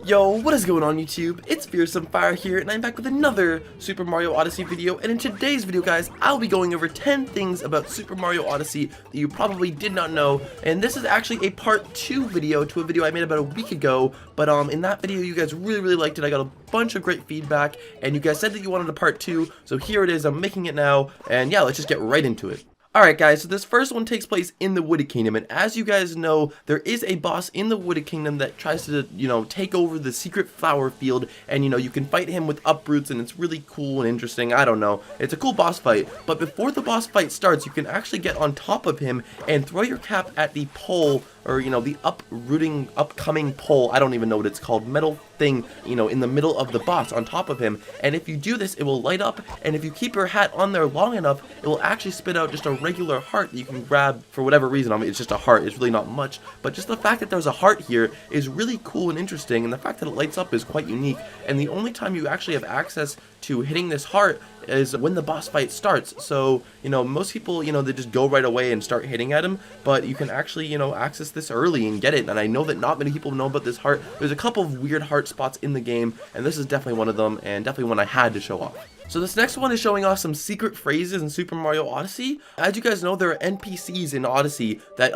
Yo, what is going on YouTube? It's FearsomeFire here, and I'm back with another Super Mario Odyssey video, and in today's video, guys, I'll be going over 10 things about Super Mario Odyssey that you probably did not know, and this is actually a part 2 video to a video I made about a week ago, but in that video, you guys really liked it. I got a bunch of great feedback, and you guys said that you wanted a part 2, so here it is. I'm making it now, and yeah, let's just get right into it. Alright guys, so this first one takes place in the Wooded Kingdom, and as you guys know, there is a boss in the Wooded Kingdom that tries to, take over the secret flower field, and you can fight him with uproots, and it's really cool and interesting. I don't know, it's a cool boss fight, but before the boss fight starts, you can actually get on top of him and throw your cap at the pole, or the upcoming pole, I don't even know what it's called, metal thing, in the middle of the boss on top of him, and if you do this, it will light up, and if you keep your hat on there long enough, it will actually spit out just a regular heart that you can grab for whatever reason. I mean, it's just a heart, it's really not much, but just the fact that there's a heart here is really cool and interesting, and the fact that it lights up is quite unique, and the only time you actually have access to hitting this heart is when the boss fight starts. So, most people, they just go right away and start hitting at him, but you can actually, access this early and get it, and I know that not many people know about this heart. There's a couple of weird heart spots in the game, and this is definitely one of them, and definitely one I had to show off. So this next one is showing off some secret phrases in Super Mario Odyssey. As you guys know, there are NPCs in Odyssey that,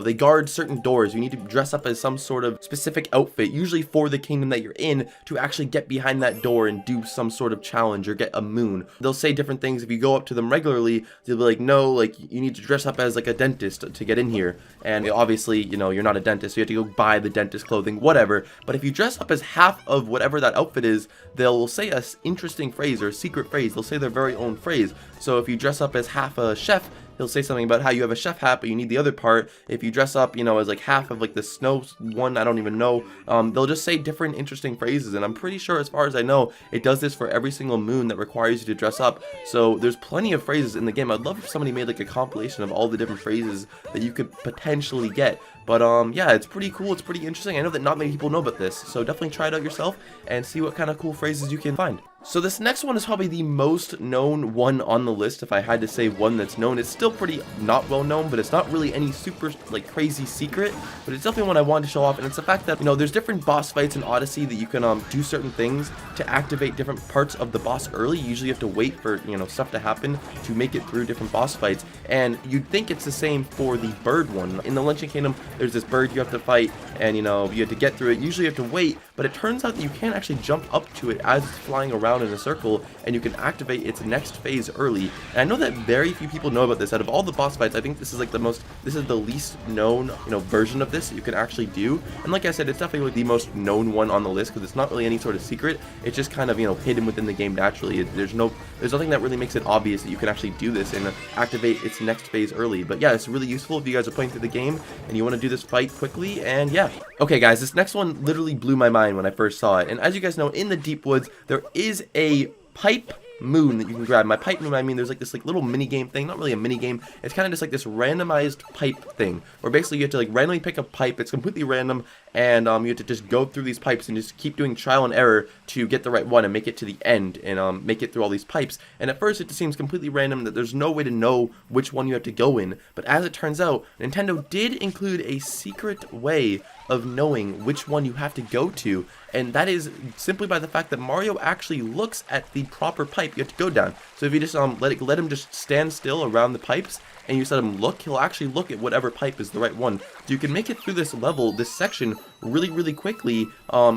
they guard certain doors. You need to dress up as some sort of specific outfit, usually for the kingdom that you're in, to actually get behind that door and do some sort of challenge or get a moon. They'll say different things. If you go up to them regularly, they'll be like, no, like, you need to dress up as like a dentist to get in here. And obviously, you're not a dentist, so you have to go buy the dentist clothing, whatever. But if you dress up as half of whatever that outfit is, they'll say a interesting phrase or a secret phrase. They'll say their very own phrase. So if you dress up as half a chef, he'll say something about how you have a chef hat, but you need the other part. If you dress up, as like half of like the snow one, I don't even know, they'll just say different interesting phrases, and I'm pretty sure, as far as I know, it does this for every single moon that requires you to dress up. So there's plenty of phrases in the game. I'd love if somebody made like a compilation of all the different phrases that you could potentially get. But yeah, it's pretty cool, it's pretty interesting. I know that not many people know about this, so definitely try it out yourself and see what kind of cool phrases you can find. So this next one is probably the most known one on the list. If I had to say one that's known, it's still pretty not well known, but it's not really any super like crazy secret, but it's definitely one I wanted to show off, and it's the fact that there's different boss fights in Odyssey that you can do certain things to activate different parts of the boss early. Usually you have to wait for stuff to happen to make it through different boss fights, and you'd think it's the same for the bird one. In the Lynching Kingdom, there's this bird you have to fight, and you have to get through it. Usually you have to wait, but it turns out that you can actually jump up to it as it's flying around in a circle, and you can activate its next phase early. And I know that very few people know about this. Out of all the boss fights, I think this is like the least known version of this that you can actually do. And like I said, it's definitely like the most known one on the list, because it's not really any sort of secret. It's just kind of hidden within the game naturally. There's nothing that really makes it obvious that you can actually do this and activate its next phase early. But yeah, it's really useful if you guys are playing through the game and you want to do this fight quickly. And yeah, okay guys, this next one literally blew my mind when I first saw it. And as you guys know, in the deep woods there is a pipe moon that you can grab. My pipe moon, I mean, there's like this little mini game thing, not really a mini game, it's kind of just like this randomized pipe thing, where basically you have to like randomly pick a pipe. It's completely random, and you have to just go through these pipes and just keep doing trial and error to get the right one and make it to the end, and make it through all these pipes. And at first it just seems completely random, that there's no way to know which one you have to go in, but as it turns out, Nintendo did include a secret way of knowing which one you have to go to, and that is simply by the fact that Mario actually looks at the proper pipe you have to go down. So if you just let him just stand still around the pipes, and you just let him look, he'll actually look at whatever pipe is the right one. So you can make it through this level, this section, really quickly,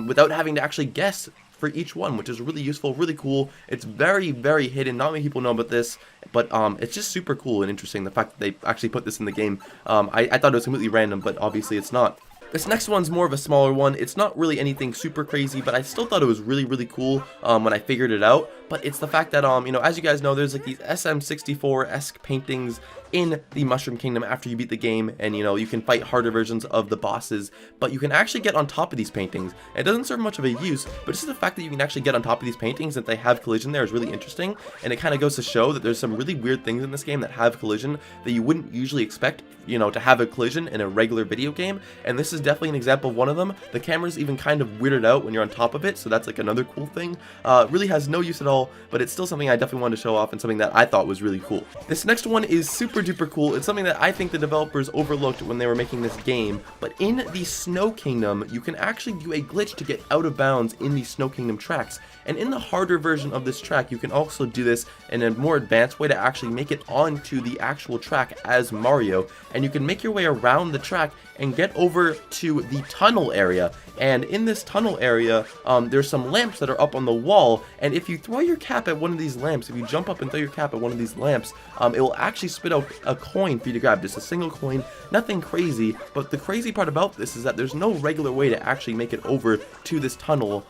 without having to actually guess for each one, which is really useful, really cool. It's very hidden. Not many people know about this, but it's just super cool and interesting, the fact that they actually put this in the game. I thought it was completely random, but obviously it's not. This next one's more of a smaller one. It's not really anything super crazy, but I still thought it was really cool when I figured it out. But it's the fact that, as you guys know, there's like these SM64-esque paintings in the Mushroom Kingdom after you beat the game, and you can fight harder versions of the bosses, but you can actually get on top of these paintings. It doesn't serve much of a use, but just the fact that you can actually get on top of these paintings and that they have collision there is really interesting, and it kind of goes to show that there's some really weird things in this game that have collision that you wouldn't usually expect, to have a collision in a regular video game, and this is definitely an example of one of them. The camera's even kind of weirded out when you're on top of it, so that's like another cool thing. Really has no use at all, but it's still something I definitely wanted to show off and something that I thought was really cool. This next one is super super duper cool. It's something that I think the developers overlooked when they were making this game. But in the Snow Kingdom, you can actually do a glitch to get out of bounds in the Snow Kingdom tracks. And in the harder version of this track, you can also do this in a more advanced way to actually make it onto the actual track as Mario. And you can make your way around the track and get over to the tunnel area. And in this tunnel area, there's some lamps that are up on the wall, and if you throw your cap at one of these lamps, if you jump up and throw your cap at one of these lamps, it will actually spit out a coin for you to grab, just a single coin, nothing crazy. But the crazy part about this is that there's no regular way to actually make it over to this tunnel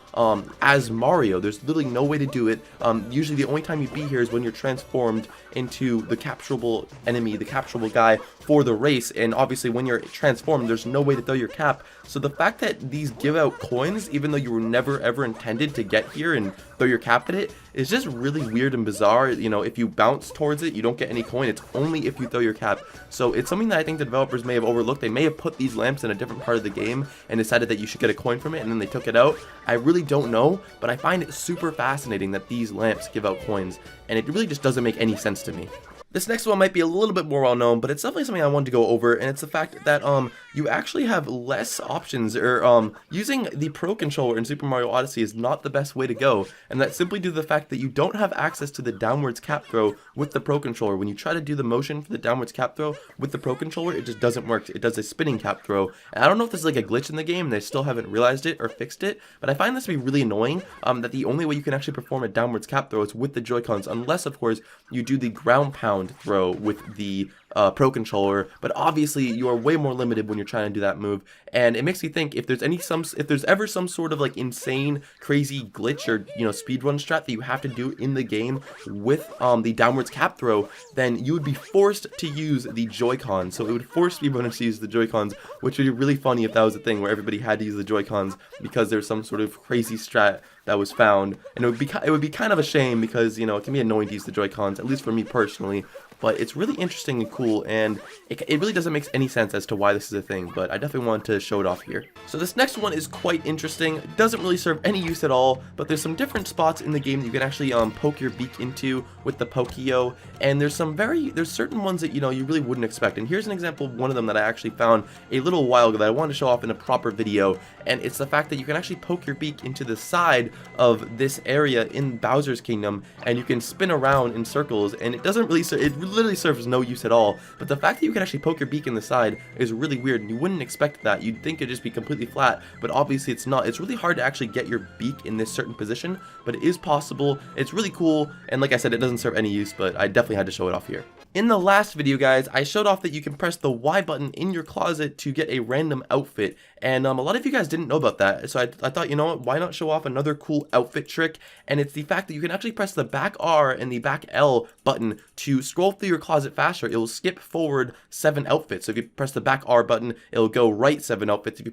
as Mario. There's literally no way to do it. Usually the only time you'd be here is when you're transformed into the capturable enemy, the capturable guy for the race, and obviously when you're transformed, there's no way to throw your cap. So the fact that these give out coins, even though you were never ever intended to get here and throw your cap at it, is just really weird and bizarre. You know, if you bounce towards it, you don't get any coin. It's only if you throw your cap. So it's something that I think the developers may have overlooked. They may have put these lamps in a different part of the game and decided that you should get a coin from it, and then they took it out. I really don't know, but I find it super fascinating that these lamps give out coins, and it really just doesn't make any sense to me. This next one might be a little bit more well known, but it's definitely something I wanted to go over, and it's the fact that you actually have less options, or using the Pro Controller in Super Mario Odyssey is not the best way to go, and that's simply due to the fact that you don't have access to the downwards cap throw with the Pro Controller. When you try to do the motion for the downwards cap throw with the Pro Controller, it just doesn't work. It does a spinning cap throw, and I don't know if this is like a glitch in the game and they still haven't realized it or fixed it, but I find this to be really annoying, that the only way you can actually perform a downwards cap throw is with the Joy-Cons, unless of course you do the ground pound throw with the Pro Controller, but obviously you are way more limited when you're trying to do that move, and it makes me think if there's ever some sort of like insane crazy glitch or speedrun strat that you have to do in the game with the downwards cap throw, then you would be forced to use the Joy-Cons. So it would force speedrunners to use the Joy-Cons, which would be really funny if that was a thing where everybody had to use the Joy-Cons because there's some sort of crazy strat that was found, and it would be kind of a shame because it can be annoying to use the Joy-Cons, at least for me personally. But it's really interesting and cool, and it really doesn't make any sense as to why this is a thing, but I definitely wanted to show it off here. So this next one is quite interesting. It doesn't really serve any use at all, but there's some different spots in the game that you can actually poke your beak into with the Pokio, and there's certain ones that you really wouldn't expect. And here's an example of one of them that I actually found a little while ago that I wanted to show off in a proper video, and it's the fact that you can actually poke your beak into the side of this area in Bowser's Kingdom, and you can spin around in circles, and it doesn't really literally serves no use at all. But the fact that you can actually poke your beak in the side is really weird, and you wouldn't expect that. You'd think it'd just be completely flat, but obviously it's not. It's really hard to actually get your beak in this certain position, but it is possible. It's really cool, and like I said, it doesn't serve any use, but I definitely had to show it off here. In the last video, guys, I showed off that you can press the Y button in your closet to get a random outfit, and a lot of you guys didn't know about that, so I thought, you know what, why not show off another cool outfit trick, and it's the fact that you can actually press the back R and the back L button to scroll through your closet faster. It will skip forward 7 outfits. So if you press the back R button, it'll go right 7 outfits. If you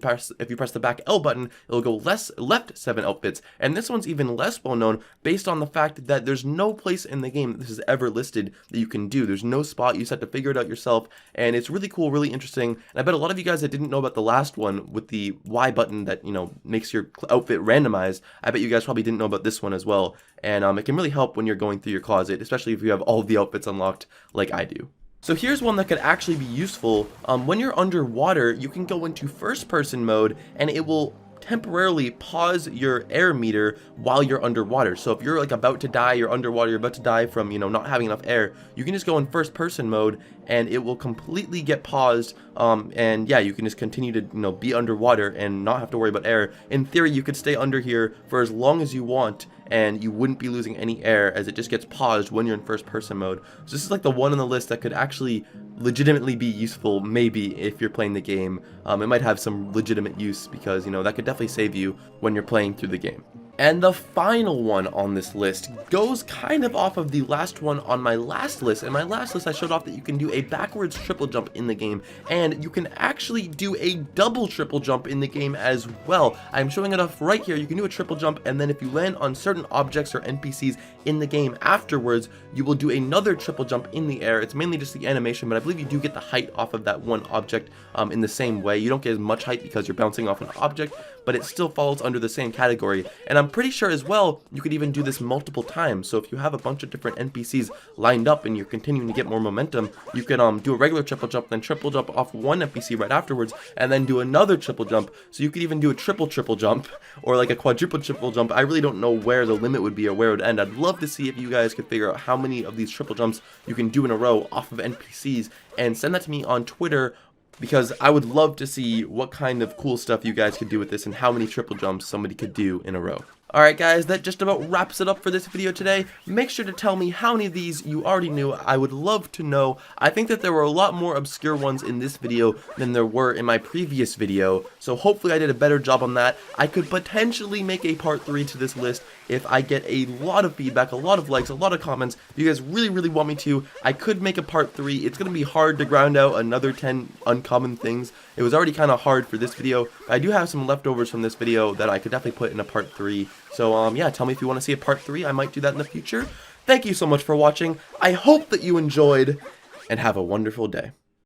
press the back L button, it'll go left 7 outfits. And this one's even less well known based on the fact that there's no place in the game that this is ever listed that you can do. There's no spot. You just have to figure it out yourself, and it's really cool, really interesting. And I bet a lot of you guys that didn't know about the last one with the Y button that makes your outfit randomized, I bet you guys probably didn't know about this one as well. And it can really help when you're going through your closet, especially if you have all of the outfits unlocked like I do. So here's one that could actually be useful. When you're underwater, you can go into first person mode, and it will temporarily pause your air meter while you're underwater. So if you're like about to die, you're underwater, you're about to die from not having enough air, you can just go in first person mode and it will completely get paused, and yeah, you can just continue to be underwater and not have to worry about air. In theory, you could stay under here for as long as you want and you wouldn't be losing any air, as it just gets paused when you're in first person mode. So this is like the one on the list that could actually legitimately be useful, maybe if you're playing the game. It might have some legitimate use because that could definitely save you when you're playing through the game. And the final one on this list goes kind of off of the last one on my last list. In my last list, I showed off that you can do a backwards triple jump in the game, and you can actually do a double triple jump in the game as well. I'm showing it off right here. You can do a triple jump, and then if you land on certain objects or NPCs in the game afterwards, you will do another triple jump in the air. It's mainly just the animation, but I believe you do get the height off of that one object in the same way. You don't get as much height because you're bouncing off an object, but it still falls under the same category. And I'm I'm pretty sure as well, you could even do this multiple times. So if you have a bunch of different NPCs lined up and you're continuing to get more momentum, you can do a regular triple jump, then triple jump off one NPC right afterwards, and then do another triple jump. So you could even do a triple jump, or like a quadruple triple jump. I really don't know where the limit would be or where it would end. I'd love to see if you guys could figure out how many of these triple jumps you can do in a row off of NPCs, and send that to me on Twitter, because I would love to see what kind of cool stuff you guys could do with this and how many triple jumps somebody could do in a row. Alright guys, that just about wraps it up for this video today. Make sure to tell me how many of these you already knew. I would love to know. I think that there were a lot more obscure ones in this video than there were in my previous video, so hopefully I did a better job on that. I could potentially make a part 3 to this list if I get a lot of feedback, a lot of likes, a lot of comments. If you guys really want me to, I could make a part 3. It's going to be hard to ground out another 10 uncommon things. It was already kind of hard for this video. I do have some leftovers from this video that I could definitely put in a part 3. So yeah, tell me if you want to see a part 3. I might do that in the future. Thank you so much for watching. I hope that you enjoyed, and have a wonderful day.